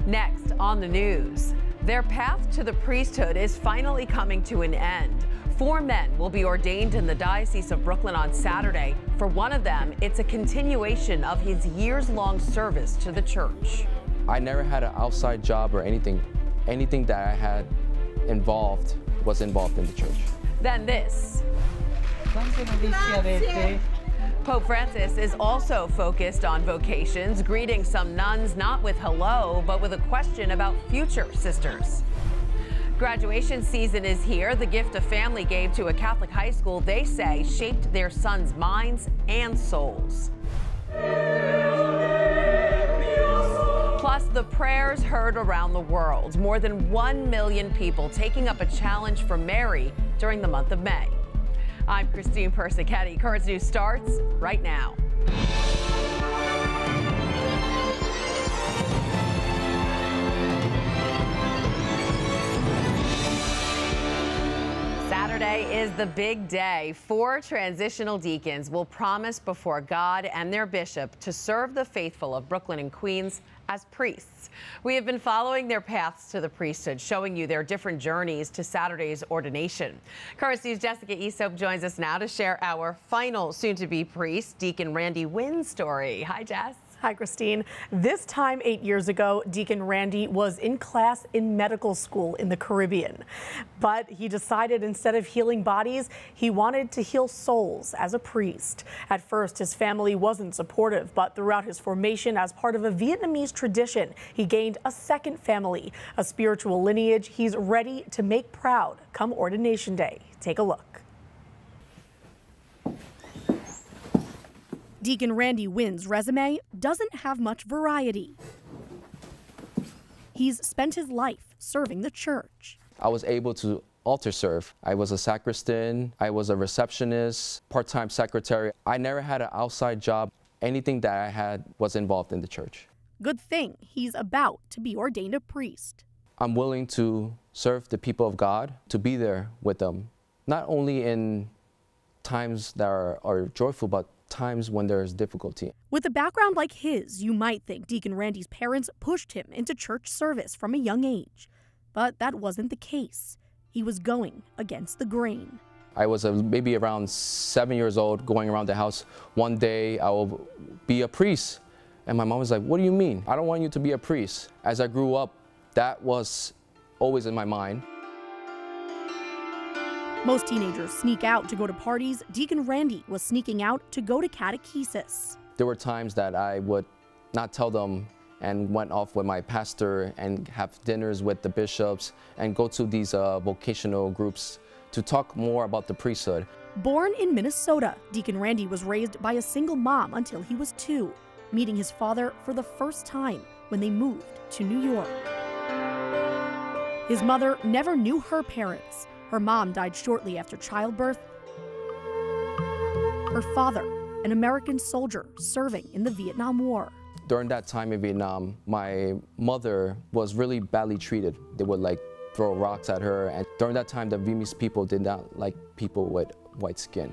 Next on the news, their path to the priesthood is finally coming to an end. 4 men will be ordained in the Diocese of Brooklyn on Saturday. For one of them, it's a continuation of his years-long service to the church. I never had an outside job or anything. Anything that I had was involved in the church. Then this. Pope Francis is also focused on vocations, greeting some nuns not with hello, but with a question about future sisters. Graduation season is here. The gift a family gave to a Catholic high school, they say, shaped their sons' minds and souls. Plus, the prayers heard around the world. More than 1 million people taking up a challenge for Mary during the month of May. I'm Christine Persichetti. Currents News starts right now. Saturday is the big day. 4 transitional deacons will promise before God and their bishop to serve the faithful of Brooklyn and Queens as priests. We have been following their paths to the priesthood, showing you their different journeys to Saturday's ordination. Currents News' Jessica Esope joins us now to share our final soon-to-be priest, Deacon Randy Wynn's story. Hi, Jess. Hi, Christine. This time 8 years ago, Deacon Randy was in class in medical school in the Caribbean. But he decided instead of healing bodies, he wanted to heal souls as a priest. At first, his family wasn't supportive, but throughout his formation as part of a Vietnamese tradition, he gained a second family, a spiritual lineage he's ready to make proud come ordination day. Take a look. Deacon Randy Wynn's resume doesn't have much variety. He's spent his life serving the church. I was able to altar serve. I was a sacristan, I was a receptionist, part-time secretary. I never had an outside job. Anything that I had was involved in the church. Good thing he's about to be ordained a priest. I'm willing to serve the people of God, to be there with them, not only in times that are joyful, but times when there is difficulty. With a background like his, you might think Deacon Randy's parents pushed him into church service from a young age. But that wasn't the case. He was going against the grain. I was maybe around 7 years old, going around the house. One day I will be a priest. And my mom was like, "What do you mean? I don't want you to be a priest." As I grew up, that was always in my mind. Most teenagers sneak out to go to parties. Deacon Randy was sneaking out to go to catechesis. There were times that I would not tell them and went off with my pastor and have dinners with the bishops and go to these vocational groups to talk more about the priesthood. Born in Minnesota, Deacon Randy was raised by a single mom until he was 2, meeting his father for the first time when they moved to New York. His mother never knew her parents. Her mom died shortly after childbirth. Her father, an American soldier serving in the Vietnam War. During that time in Vietnam, my mother was really badly treated. They would throw rocks at her. And during that time, the Vietnamese people did not like people with white skin.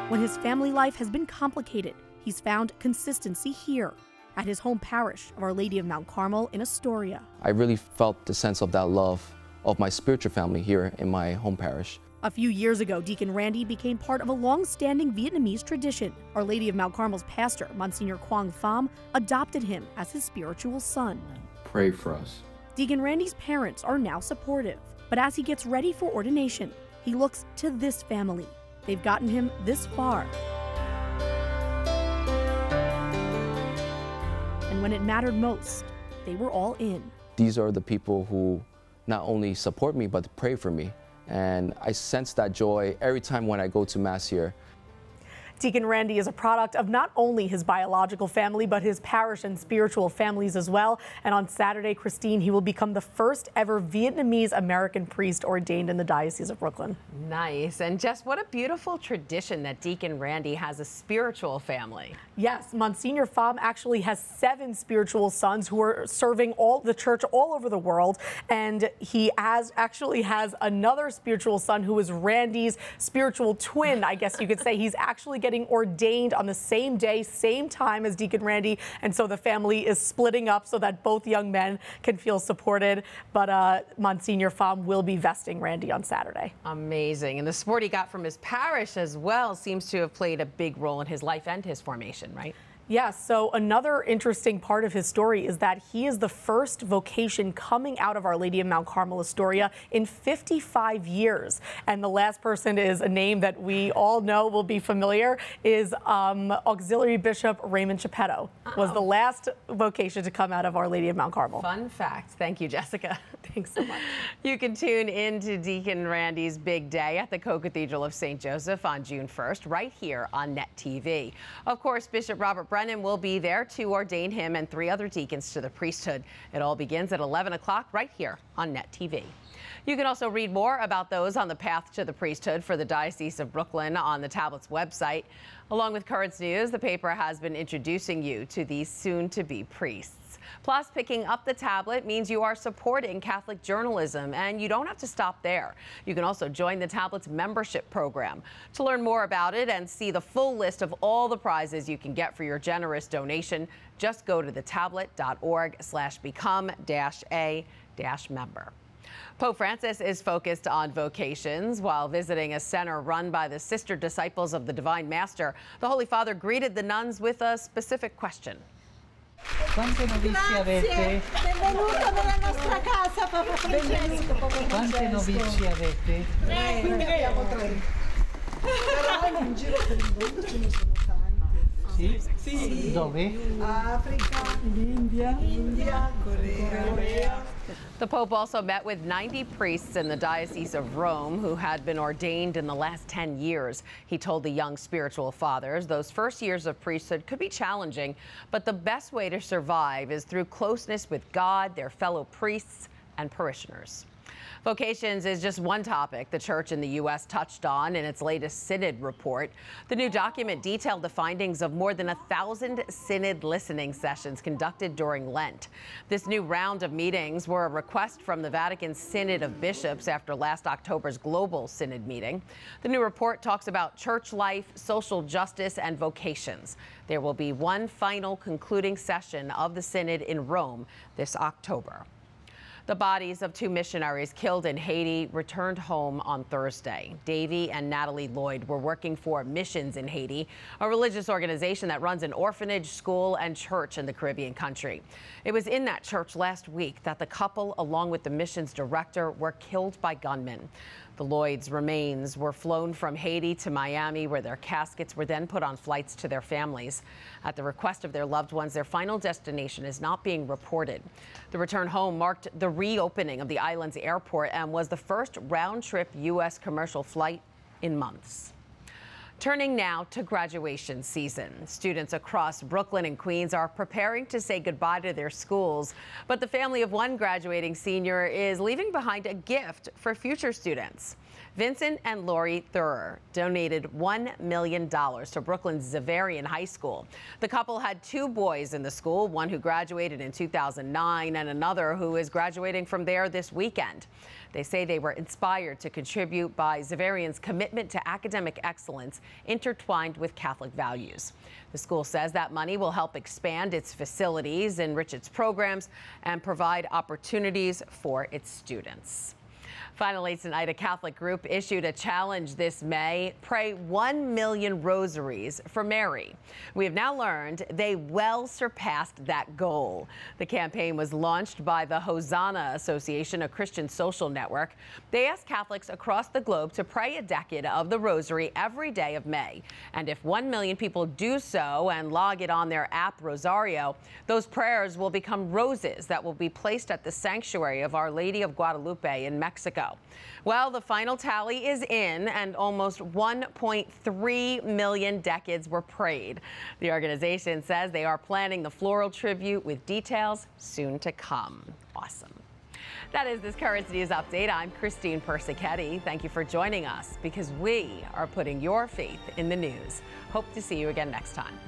When his family life has been complicated, he's found consistency here at his home parish of Our Lady of Mount Carmel in Astoria. I really felt the sense of that love of my spiritual family here in my home parish. A few years ago, Deacon Randy became part of a long-standing Vietnamese tradition. Our Lady of Mount Carmel's pastor, Monsignor Quang Pham, adopted him as his spiritual son. Pray for us. Deacon Randy's parents are now supportive, but as he gets ready for ordination, he looks to this family. They've gotten him this far. And when it mattered most, they were all in. These are the people who not only support me, but pray for me. And I sense that joy every time when I go to Mass here. Deacon Randy is a product of not only his biological family, but his parish and spiritual families as well. And on Saturday, Christine, he will become the first ever Vietnamese American priest ordained in the Diocese of Brooklyn. Nice. And Jess, what a beautiful tradition that Deacon Randy has a spiritual family. Yes, Monsignor Pham actually has 7 spiritual sons who are serving the church all over the world. And he actually has another spiritual son who is Randy's spiritual twin, I guess you could say. He's actually getting getting ordained on the same day, same time as Deacon Randy, and so the family is splitting up so that both young men can feel supported. But Monsignor Pham will be vesting Randy on Saturday. Amazing. And the support he got from his parish as well seems to have played a big role in his life and his formation, right? Yes, so another interesting part of his story is that he is the first vocation coming out of Our Lady of Mount Carmel Astoria in 55 years. And the last person is a name that we all know will be familiar, is Auxiliary Bishop Raymond Geppetto, was the last vocation to come out of Our Lady of Mount Carmel. Fun fact. Thank you, Jessica. Thanks so much. You can tune in to Deacon Randy's big day at the Co-Cathedral of St. Joseph on June 1st, right here on Net TV. Of course, Bishop Robert Brennan will be there to ordain him and 3 other deacons to the priesthood. It all begins at 11 o'clock right here on Net TV. You can also read more about those on the path to the priesthood for the Diocese of Brooklyn on the tablet's website. Along with current news, the paper has been introducing you to these soon-to-be priests. Plus, picking up the tablet means you are supporting Catholic journalism, and you don't have to stop there. You can also join the tablet's membership program. To learn more about it and see the full list of all the prizes you can get for your generous donation, just go to thetablet.org/become-a-member. Pope Francis is focused on vocations. While visiting a center run by the Sister Disciples of the Divine Master, the Holy Father greeted the nuns with a specific question. Quante novizie avete? Benvenuto nella nostra casa, Papa Francesco. Quante novizie avete? Quindi abbiamo 3. Però in giro per il mondo ce ne sono tanti. Sì? Dove? Africa, India, Corea. The Pope also met with 90 priests in the Diocese of Rome who had been ordained in the last 10 years. He told the young spiritual fathers those first years of priesthood could be challenging, but the best way to survive is through closeness with God, their fellow priests, and parishioners. Vocations is just one topic the Church in the U.S. touched on in its latest Synod report. The new document detailed the findings of more than 1,000 Synod listening sessions conducted during Lent. This new round of meetings were a request from the Vatican Synod of Bishops after last October's Global Synod meeting. The new report talks about church life, social justice, and vocations. There will be one final concluding session of the Synod in Rome this October. The bodies of 2 missionaries killed in Haiti returned home on Thursday. Davy and Natalie Lloyd were working for Missions in Haiti, a religious organization that runs an orphanage, school, and church in the Caribbean country. It was in that church last week that the couple, along with the missions director, were killed by gunmen. The Lloyds' remains were flown from Haiti to Miami, where their caskets were then put on flights to their families. At the request of their loved ones, their final destination is not being reported. The return home marked the reopening of the island's airport and was the first round-trip U.S. commercial flight in months. Turning now to graduation season. Students across Brooklyn and Queens are preparing to say goodbye to their schools, but the family of one graduating senior is leaving behind a gift for future students. Vincent and Lori Thurer donated $1 million to Brooklyn's Xaverian High School. The couple had 2 boys in the school, one who graduated in 2009 and another who is graduating from there this weekend. They say they were inspired to contribute by Xaverian's commitment to academic excellence intertwined with Catholic values. The school says that money will help expand its facilities, enrich its programs, and provide opportunities for its students. Finally, tonight, a Catholic group issued a challenge this May: pray 1 million rosaries for Mary. We have now learned they well surpassed that goal. The campaign was launched by the Hozana Association, a Christian social network. They asked Catholics across the globe to pray a decade of the rosary every day of May. And if 1 million people do so and log it on their app Rosario, those prayers will become roses that will be placed at the sanctuary of Our Lady of Guadalupe in Mexico. Well, the final tally is in, and almost 1.3 million decades were prayed. The organization says they are planning the floral tribute with details soon to come. Awesome. That is this Currents News Update. I'm Christine Persichetti. Thank you for joining us, because we are putting your faith in the news. Hope to see you again next time.